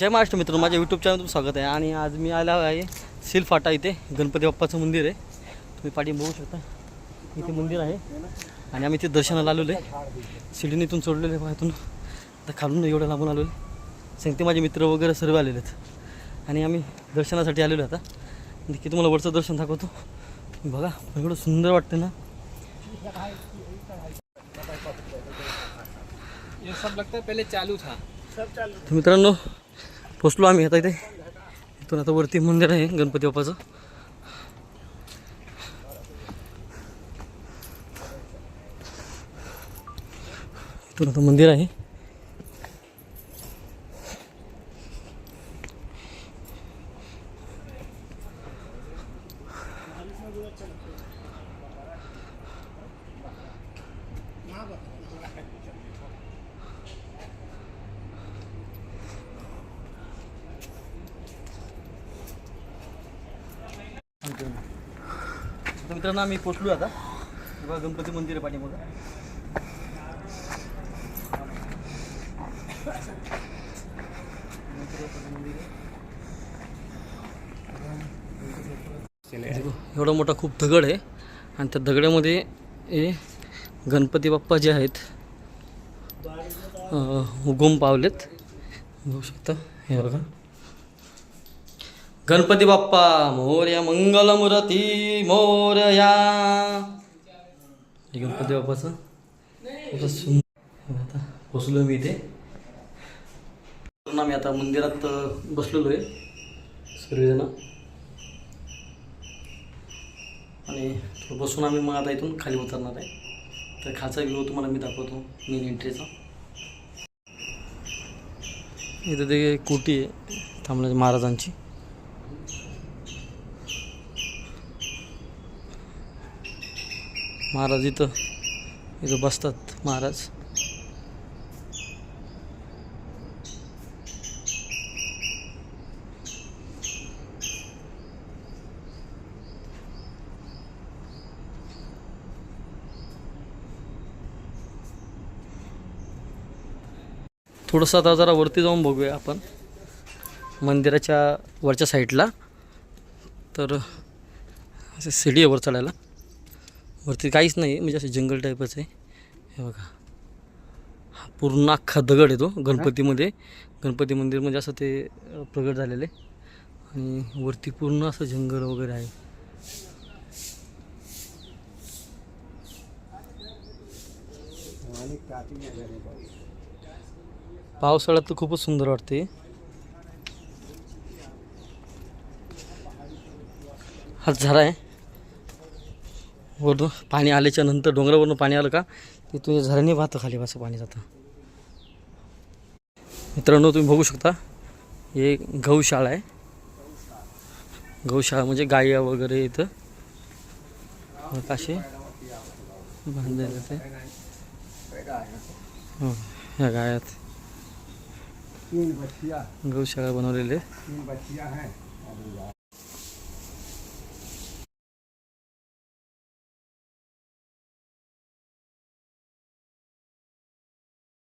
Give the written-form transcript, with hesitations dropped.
जय महाराष्ट्र मित्रांनो, माझ्या YouTube channel तुमचं स्वागत आहे. आणि आज मी आला आहे सिलफाटा. इथे गणपती बाप्पाचं मंदिर आहे. तुम्ही पाठी बघू शकता, इथे मंदिर आहे आणि आम्ही इथे दर्शनाला आलेलो आहे. शिडीने इथून सोडलेलं आहे बाहेरून, आता खालून एवढं लांबून आलेलो आहे. सांगते माझे मित्र वगैरे सर्व आलेले आहेत आणि आम्ही दर्शनासाठी आलेलो आहे. आता की तुम्हाला वरचं दर्शन दाखवतो. बघा एवढं सुंदर वाटतं ना. ये सब लगता है पहले चालू था. तर मित्रांनो, पोचलो आम्ही आता इथे. इथून आता वरती मंदिर आहे गणपती बाप्पाचं. इथून आता मंदिर आहे. तर मित्रांनो, आम्ही पोचलो आता. बघा गणपती मंदिर आहे पाठीमागं. एवढा मोठा खूप दगड आहे आणि त्या दगडामध्ये हे गणपती बाप्पा जे आहेत उगम पावलेत. बघू शकता, हे बघा. गणपती बाप्पा मोरया, मंगलमूर्ती मोरया. हे गणपती बाप्पाचं खूप सुंदर. आता पोचलो मी इथे. आम्ही आता मंदिरात बसलेलो आहे सर्वजण आणि थोडं बसून आम्ही मग आता इथून खाली उतरणार आहे. तर खालचा व्ह्यू तुम्हाला मी दाखवतो मेन एंट्रीचा. इथं ते कुटी आहे थांबण्याची महाराजांची. महाराज इथं बसतात महाराज. थोडंसं आता जरा वरती जाऊन बघूया आपण मंदिराच्या वरच्या साईडला. तर असे सीडी आहे वर चढायला. वरती काहीच नाही, म्हणजे असं जंगल टाईपच आहे. हे बघा, हा पूर्ण अख्खा दगड आहे तो गणपतीमध्ये. गणपती मंदिर म्हणजे असं ते प्रगट झालेलं आहे आणि वरती पूर्ण असं जंगल वगैरे आहे. पावसाळ्यात तर खूपच सुंदर वाटते. हा झरा आहे. वरून पाणी आल्याच्या नंतर डोंगरावरून पाणी आलं का तिथून झऱ्याने वाहतं खाली, असं पाणी जातं. मित्रांनो, तुम्ही बघू शकता, हे गौशाळा आहे. गौशाळा म्हणजे गाया वगैरे इथं असे बांधलेले ते. हो, ह्या गायात गौशाळा बनवलेले.